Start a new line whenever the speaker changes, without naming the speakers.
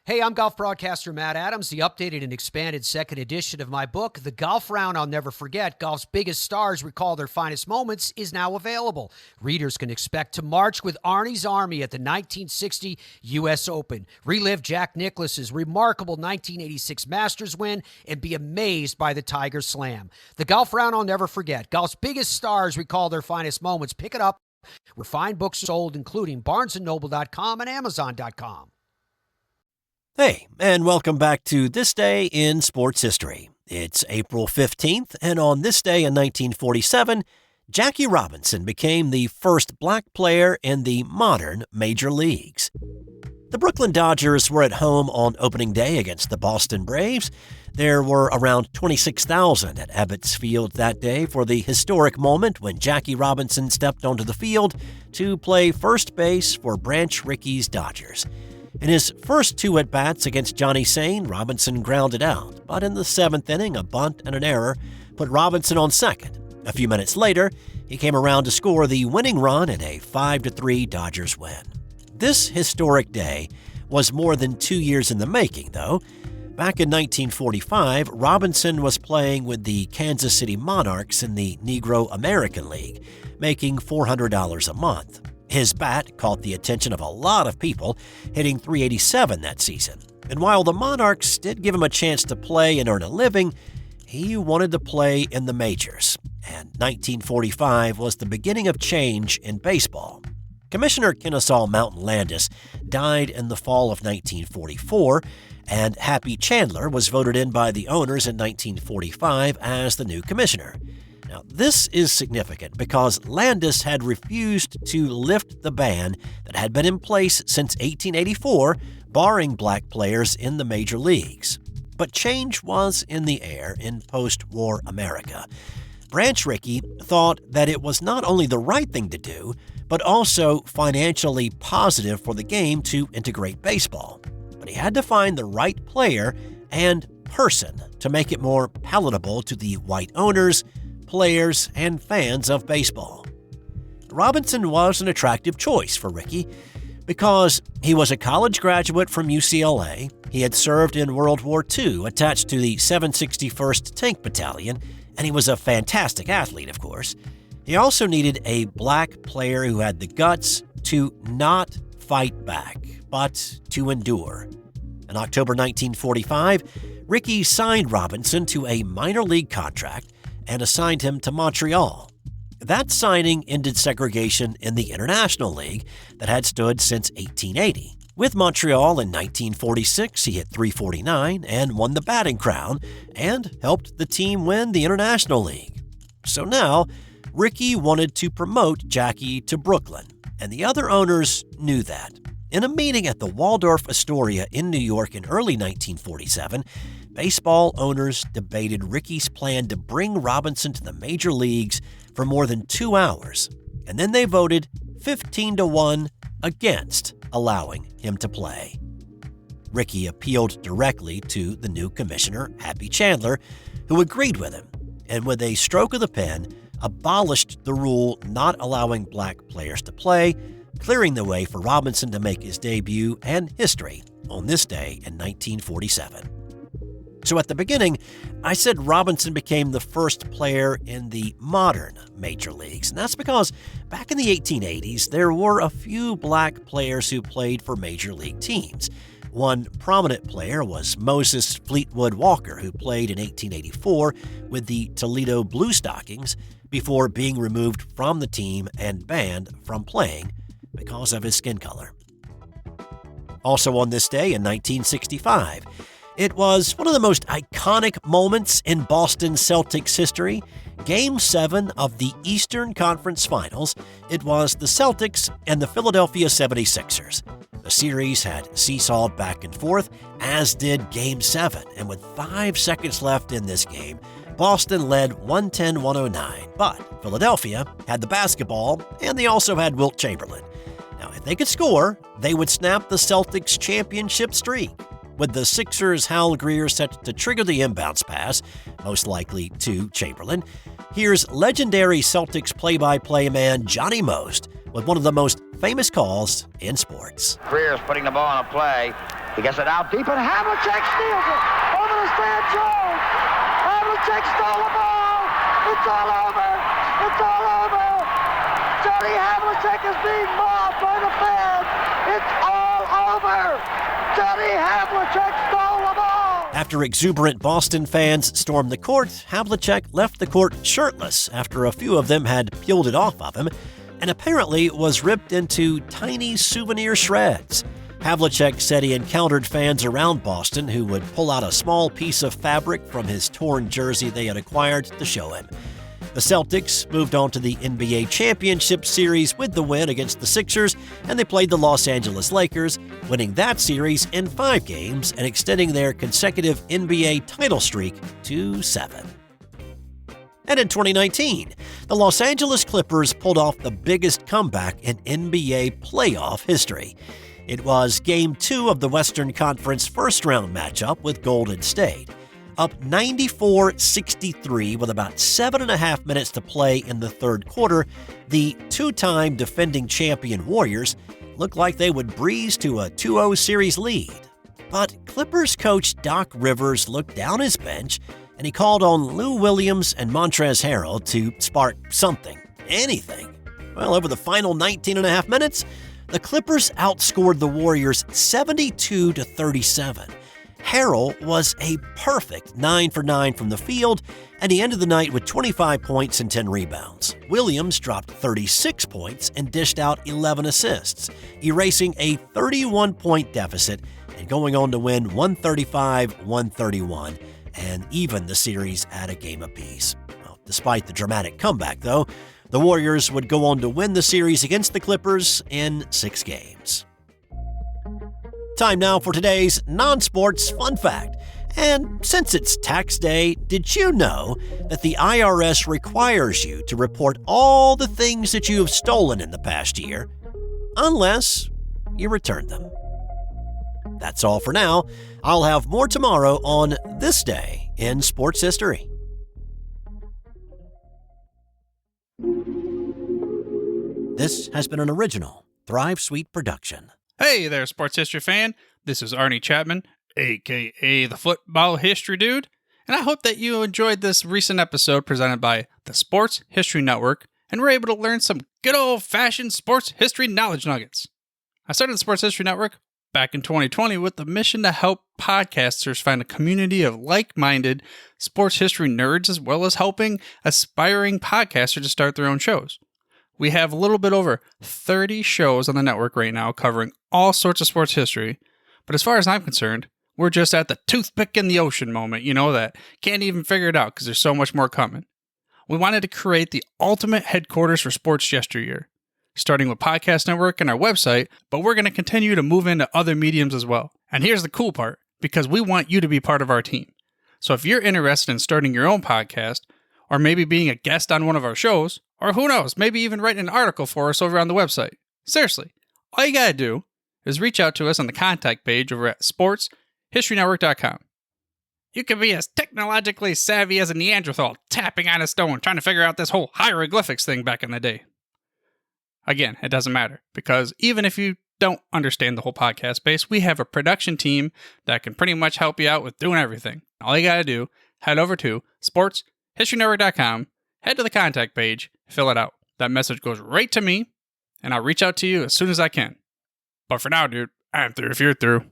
Hey, I'm golf broadcaster Matt Adams. The updated and expanded second edition of my book, The Golf Round I'll Never Forget, Golf's Biggest Stars Recall Their Finest Moments, is now available. Readers can expect to march with Arnie's Army at the 1960 U.S. Open, relive Jack Nicklaus's remarkable 1986 Masters win, and be amazed by the Tiger Slam. The Golf Round I'll Never Forget, Golf's Biggest Stars Recall Their Finest Moments. Pick it up where fine books are sold, including BarnesandNoble.com and Amazon.com.
Hey, and welcome back to This Day in Sports History. It's April 15th, and on this day in 1947, Jackie Robinson became the first black player in the modern major leagues. The Brooklyn Dodgers were at home on opening day against the Boston Braves. There were around 26,000 at Ebbets Field that day for the historic moment when Jackie Robinson stepped onto the field to play first base for Branch Rickey's Dodgers. In his first two at-bats against Johnny Sain, Robinson grounded out, but in the seventh inning, a bunt and an error put Robinson on second. A few minutes later, he came around to score the winning run in a 5-3 Dodgers win. This historic day was more than 2 years in the making, though. Back in 1945, Robinson was playing with the Kansas City Monarchs in the Negro American League, making $400 a month. His bat caught the attention of a lot of people, hitting .387 that season. And while the Monarchs did give him a chance to play and earn a living, he wanted to play in the majors. And 1945 was the beginning of change in baseball. Commissioner Kennesaw Mountain Landis died in the fall of 1944, and Happy Chandler was voted in by the owners in 1945 as the new commissioner. Now, this is significant because Landis had refused to lift the ban that had been in place since 1884, barring black players in the major leagues. But change was in the air in post-war America. Branch Rickey thought that it was not only the right thing to do, but also financially positive for the game to integrate baseball. But he had to find the right player and person to make it more palatable to the white owners, players, and fans of baseball. Robinson was an attractive choice for Rickey because he was a college graduate from UCLA. He had served in World War II, attached to the 761st Tank Battalion, and he was a fantastic athlete, of course. He also needed a black player who had the guts to not fight back, but to endure. In October 1945, Rickey signed Robinson to a minor league contract and assigned him to Montreal. That signing ended segregation in the International League that had stood since 1880. With Montreal in 1946, he hit .349 and won the batting crown and helped the team win the International League. So now, Rickey wanted to promote Jackie to Brooklyn, and the other owners knew that. In a meeting at the Waldorf Astoria in New York in early 1947, baseball owners debated Rickey's plan to bring Robinson to the major leagues for more than 2 hours, and then they voted 15-1 against allowing him to play. Rickey appealed directly to the new commissioner, Happy Chandler, who agreed with him, and with a stroke of the pen, abolished the rule not allowing black players to play, clearing the way for Robinson to make his debut and history on this day in 1947. So at the beginning, I said Robinson became the first player in the modern major leagues, and that's because back in the 1880s, there were a few black players who played for major league teams. One prominent player was Moses Fleetwood Walker, who played in 1884 with the Toledo Blue Stockings before being removed from the team and banned from playing because of his skin color. Also on this day in 1965, it was one of the most iconic moments in Boston Celtics history. Game 7 of the Eastern Conference Finals. It was the Celtics and the Philadelphia 76ers. The series had seesawed back and forth, as did Game 7, and with 5 seconds left in this game, Boston led 110-109, but Philadelphia had the basketball, and they also had Wilt Chamberlain. Now, if they could score, they would snap the Celtics' championship streak. With the Sixers' Hal Greer set to trigger the inbounds pass, most likely to Chamberlain, here's legendary Celtics play-by-play man Johnny Most with one of the most famous calls in sports.
Greer's putting the ball on a play. He gets it out deep, and Havlicek steals it over to Stan Jones. Havlicek stole the ball. It's all over. It's all over. Johnny Havlicek is being mobbed by the fans. It's all over. Johnny Havlicek stole the ball.
After exuberant Boston fans stormed the court, Havlicek left the court shirtless after a few of them had peeled it off of him, and apparently was ripped into tiny souvenir shreds. Havlicek said he encountered fans around Boston who would pull out a small piece of fabric from his torn jersey they had acquired to show him. The Celtics moved on to the NBA Championship Series with the win against the Sixers, and they played the Los Angeles Lakers, winning that series in 5 games and extending their consecutive NBA title streak to 7. And in 2019, the Los Angeles Clippers pulled off the biggest comeback in NBA playoff history. It was Game 2 of the Western Conference first-round matchup with Golden State. Up 94-63 with about 7.5 minutes to play in the third quarter, the two-time defending champion Warriors looked like they would breeze to a 2-0 series lead. But Clippers coach Doc Rivers looked down his bench and he called on Lou Williams and Montrezl Harrell to spark something, anything. Well, over the final 19.5 minutes, the Clippers outscored the Warriors 72-37. Harrell was a perfect 9 for 9 from the field, and he ended the night with 25 points and 10 rebounds. Williams dropped 36 points and dished out 11 assists, erasing a 31-point deficit and going on to win 135-131 and even the series at a game apiece. Well, despite the dramatic comeback, though, the Warriors would go on to win the series against the Clippers in 6 games. Time now for today's non-sports fun fact. And since it's tax day, did you know that the IRS requires you to report all the things that you have stolen in the past year, unless you return them? That's all for now. I'll have more tomorrow on This Day in Sports History. This has been an original Thrive Suite production.
Hey there, sports history fan. This is Arnie Chapman, a.k.a. the Football History Dude, and I hope that you enjoyed this recent episode presented by the Sports History Network and were able to learn some good old-fashioned sports history knowledge nuggets. I started the Sports History Network back in 2020 with the mission to help podcasters find a community of like-minded sports history nerds, as well as helping aspiring podcasters to start their own shows. We have a little bit over 30 shows on the network right now covering all sorts of sports history, but as far as I'm concerned, we're just at the toothpick in the ocean moment, that can't even figure it out because there's so much more coming. We wanted to create the ultimate headquarters for sports yesteryear, starting with Podcast Network and our website, but we're going to continue to move into other mediums as well. And here's the cool part, because we want you to be part of our team. So if you're interested in starting your own podcast, or maybe being a guest on one of our shows, or who knows, maybe even write an article for us over on the website. Seriously, all you gotta do is reach out to us on the contact page over at sportshistorynetwork.com. You can be as technologically savvy as a Neanderthal tapping on a stone trying to figure out this whole hieroglyphics thing back in the day. Again, it doesn't matter, because even if you don't understand the whole podcast space, we have a production team that can pretty much help you out with doing everything. All you gotta do, head over to sportshistorynetwork.com, head to the contact page, fill it out. That message goes right to me, and I'll reach out to you as soon as I can. But for now, dude, I'm through if you're through.